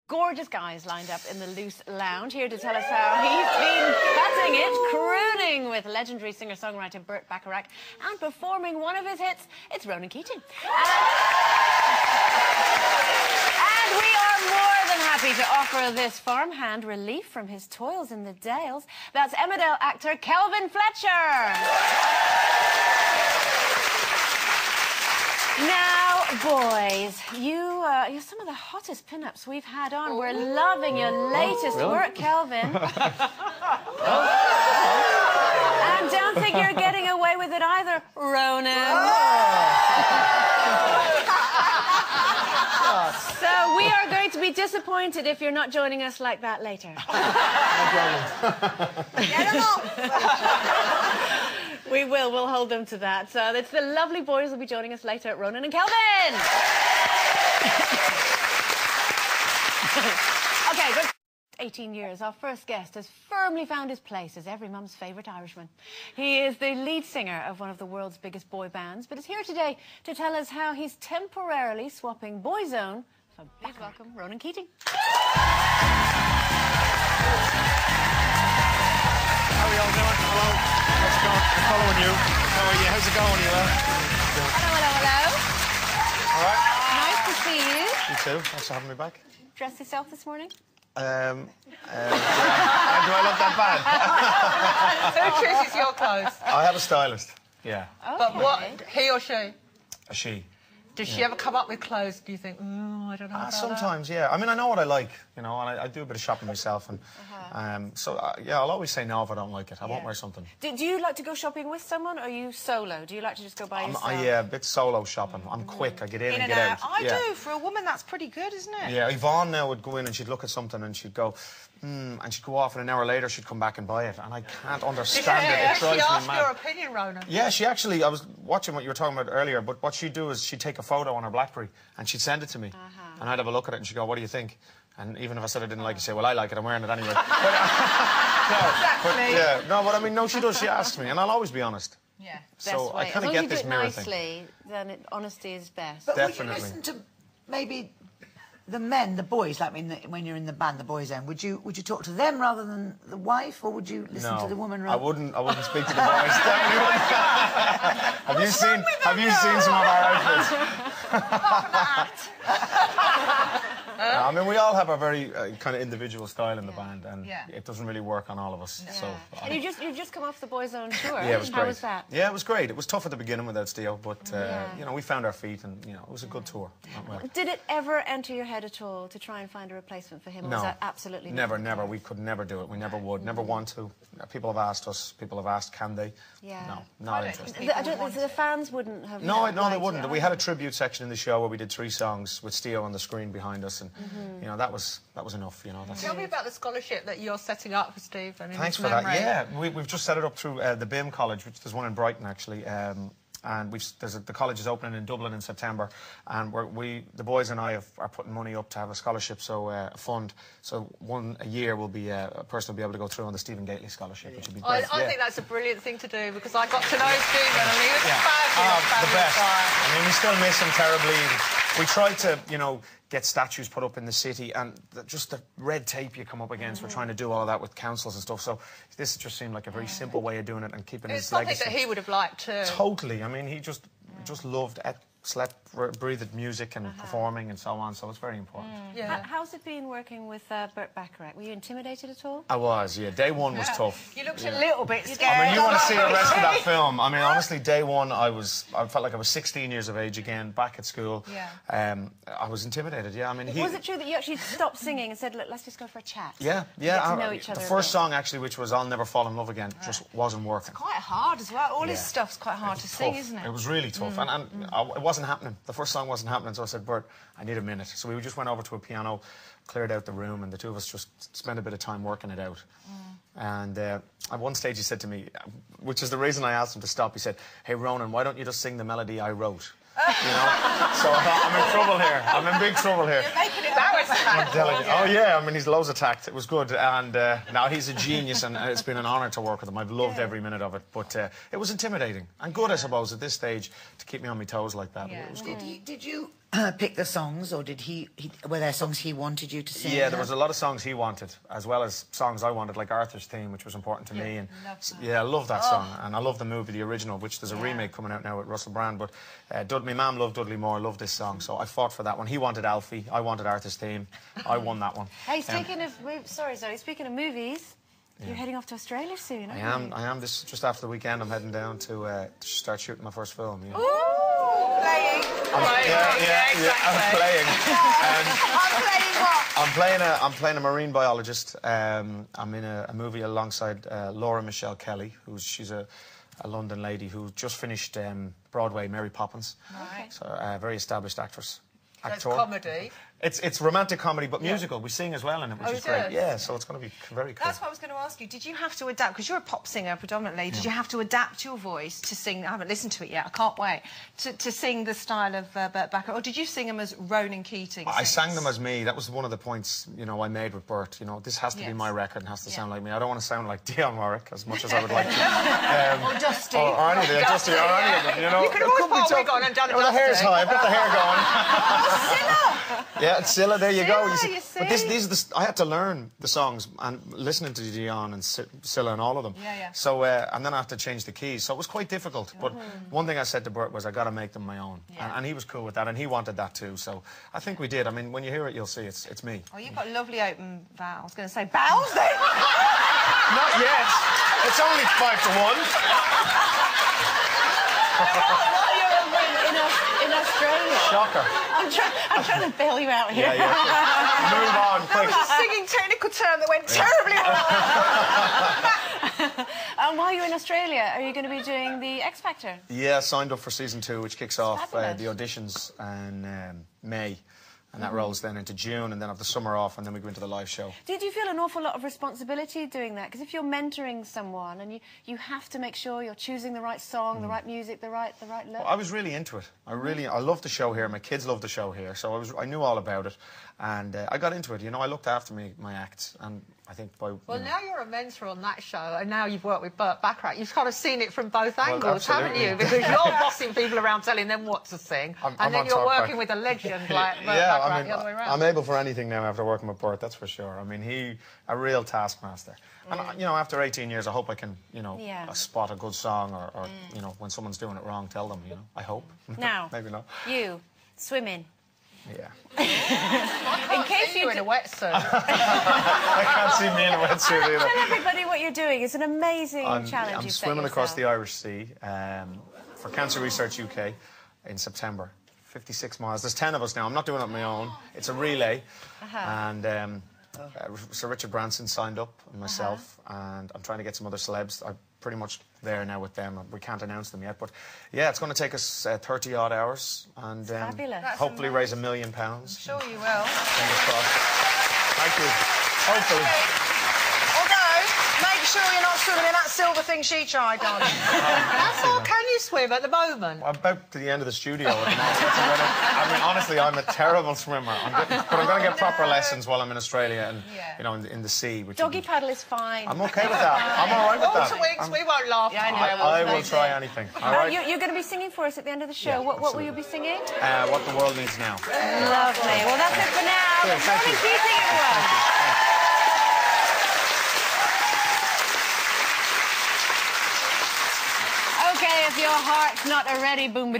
Gorgeous guys lined up in the Loose Lounge, here to tell us how he's been cutting it, crooning with legendary singer-songwriter Burt Bacharach and performing one of his hits. It's Ronan Keating. And we are more than happy to offer this farmhand relief from his toils in the Dales. That's Emmerdale actor Kelvin Fletcher. Now, boys, you're some of the hottest pin-ups we've had on. We're loving your latest work, Kelvin. And don't think you're getting away with it either, Ronan. So we are going to be disappointed if you're not joining us like that later. We will. We'll hold them to that. So it's the lovely boys who'll be joining us later at Ronan and Kelvin. OK, but 18 years, our first guest has firmly found his place as every mum's favourite Irishman. He is the lead singer of one of the world's biggest boy bands, but is here today to tell us how he's temporarily swapping Boyzone for please welcome Ronan Keating. How are you all doing? Hello. How's it going? I'm following you. How are you? How's it going? You well? Hello. All right. Nice to see you. You too. Thanks for having me back. Dressed yourself this morning? Do I look that bad? Who chooses your clothes? I have a stylist. Yeah. Okay. But what, he or she? A she. Does she ever come up with clothes? Do you think, oh, I don't know about sometimes, yeah. I mean, I know what I like, you know, and I do a bit of shopping myself, and yeah, I'll always say no if I don't like it. I won't wear something. Do you like to go shopping with someone, or are you solo? Do you like to just go by yourself? Yeah, a bit solo shopping. I'm quick. I get in and get out. I do. For a woman, that's pretty good, isn't it? Yeah, Yvonne now would go in and she'd look at something and she'd go, and she'd go off, and an hour later she'd come back and buy it, and I can't understand it. It drives me mad. She asked your opinion, Ronan. Yeah, she actually, I was watching what you were talking about earlier, but what she'd do is she'd take a photo on her BlackBerry and she'd send it to me, and I'd have a look at it and she'd go, what do you think? And even if I said I didn't like it, she'd say, well, I like it, I'm wearing it anyway. But I mean, no, she does, she asks me, and I'll always be honest. Yeah, so I kind of get this mirror thing. Then honesty is best. But definitely. Would you listen to maybe the men, the boys, like when you're in the band, the Boyzone? Would you talk to them rather than the wife, or would you listen to the woman? I wouldn't speak to the boys. Have you seen some of our outfits? I mean, we all have a very kind of individual style in the band, and it doesn't really work on all of us. So, and you've just come off the Boyzone tour. Yeah, it was great. How was that? Yeah, it was great. It was tough at the beginning without Steel, but you know, we found our feet, and you know, it was a good tour. Did it ever enter your head at all to try and find a replacement for him? No, or was that absolutely never. We could never do it. We never would. Never want to. People have asked us. People have asked, can they? Yeah. No, not interested. The fans wouldn't have. No, they wouldn't. We had a tribute section in the show where we did 3 songs with Steel on the screen behind us, and you know, that was enough. You know. Tell me about the scholarship that you're setting up for Steve. Thanks for that. Yeah, we've just set it up through the BIM College, which there's one in Brighton actually. And the college is opening in Dublin in September, and the boys and I are putting money up to have a scholarship, so a fund. So a year will be a person will be able to go through on the Stephen Gately scholarship, which would be great. I think that's a brilliant thing to do, because I got to know Stephen, and he was fabulous. The best. I mean, we still miss him terribly. We tried to, you know, get statues put up in the city, and just the red tape you come up against. We're trying to do all of that with councils and stuff, so this just seemed like a very simple way of doing it and keeping his legacy. It's something that he would have liked too. Totally. I mean, he just loved slept, breathed music and performing and so on, so it's very important. Yeah. How's it been working with Burt Bacharach? Were you intimidated at all? I was, yeah. Day one was tough. You looked a little bit scared. I mean, you want to see the rest of that film. I mean, honestly, day one, I felt like I was 16 years of age again, back at school. Yeah. I was intimidated, yeah. I mean, was it true that you actually stopped singing and said, look, let's just go for a chat? Yeah. Get to know each other. The first song, actually, which was I'll Never Fall in Love Again, just wasn't working. It's quite hard as well. All his stuff's quite hard to sing, isn't it? It was really tough, and it wasn't happening. The first song wasn't happening, so I said, Bert, I need a minute. So we just went over to a piano, cleared out the room, and the two of us just spent a bit of time working it out. And at one stage he said to me, which is the reason I asked him to stop, he said, hey, Ronan, why don't you just sing the melody I wrote? You know? So I thought, I'm in trouble here. I'm in big trouble here. You're making it embarrassing. Oh, yeah, I mean, he's loads of tact. It was good. And now he's a genius, and it's been an honour to work with him. I've loved every minute of it. But it was intimidating. And good, I suppose, at this stage, to keep me on my toes like that. It was good. Did you pick the songs, or did were there songs he wanted you to sing? Yeah, there was a lot of songs he wanted, as well as songs I wanted, like Arthur's theme, which was important to me. And I love that song, and I love the movie, the original, which there's a remake coming out now with Russell Brand. But my mum loved Dudley Moore, loved this song, so I fought for that one. He wanted Alfie, I wanted Arthur's theme. I won that one. Hey, speaking of speaking of movies. You're heading off to Australia soon, aren't you? I am. This just after the weekend. I'm heading down to start shooting my first film. Yeah. Ooh, playing. Exactly. I'm playing. I'm playing what? I'm playing a marine biologist. I'm in a movie alongside Laura Michelle Kelly, she's a London lady who just finished Broadway, Mary Poppins. Right. So a very established actress. So it's comedy. It's romantic comedy, but musical. We sing as well in it, which is great. Yeah, so it's going to be very cool. That's what I was going to ask you. Did you have to adapt? Because you're a pop singer predominantly. Did you have to adapt your voice to sing? I haven't listened to it yet. I can't wait to sing the style of Burt Bacharach. Or did you sing them as Ronan Keating? I sang them as me. That was one of the points, I made with Burt. This has to be my record and has to sound like me. I don't want to sound like Dionne Warwick as much as I would like to. Or Dusty. Or any of them. Dusty or any of them. You could always put a wig on and done it. The hair's high. I've got the hair going. Yeah, it's Scylla. There you go. You see. But I had to learn the songs and listening to Dionne and Scylla and all of them. Yeah. So and then I had to change the keys. So it was quite difficult. But one thing I said to Burt was I got to make them my own, and he was cool with that, and he wanted that too. So I think we did. I mean, when you hear it, you'll see it's me. Oh, you've got lovely open vowels. I was going to say vowels then. Not yet. It's only 5 to 1. In Australia. Shocker. I'm trying to bail you out here. Yeah. Move on, quick. That was a singing technical term that went terribly wrong. And while you're in Australia, are you going to be doing the X Factor? Yeah, signed up for season 2, which kicks off the Fabulous. auditions in May. And that rolls then into June, and then have the summer off, and then we go into the live show. Did you feel an awful lot of responsibility doing that? Because if you're mentoring someone and you have to make sure you're choosing the right song, the right music, the right look. Well, I was really into it. I love the show here. My kids love the show here, so I knew all about it, and I got into it. I looked after my acts, and I think Well, now you're a mentor on that show, and now you've worked with Burt Bacharach. You've kind of seen it from both angles, haven't you? Because you're bossing people around, telling them what to sing, and then you're working with a legend like Burt Bacharach the other way around. I'm able for anything now after working with Burt, that's for sure. I mean, a real taskmaster. And, after 18 years, I hope I can, spot a good song or when someone's doing it wrong, tell them, I hope. Now, maybe not. You, swimming. Yeah. In case you're in a wetsuit. I can't see me in a wetsuit either. Tell everybody what you're doing. It's an amazing challenge. I'm swimming across the Irish Sea for Cancer Research UK in September. 56 miles. There's 10 of us now. I'm not doing it on my own. It's a relay. And Sir Richard Branson signed up, and myself, and I'm trying to get some other celebs. I'm pretty much there now with them. We can't announce them yet, but yeah, it's going to take us 30-odd hours, and hopefully raise £1 million. I'm sure you will. Fingers crossed. Thank you. Hopefully. Although, make sure you're not swimming in that silver thing she tried on. How far can you swim at the moment? I'm about to the end of the studio at the moment. I mean, honestly, I'm a terrible swimmer. But I'm going to get proper lessons while I'm in Australia and, in the sea. Doggy paddle is fine. I'm okay with that. I'm all right with that. Water wings, we won't laugh. Yeah, I will try anything. All right? You're going to be singing for us at the end of the show. Yeah, what will you be singing? What the World Needs Now. Lovely. Well, that's it for now. Cool, thank you. Ronan Keating, everyone. Thank you. Okay, if your heart's not a ready boom.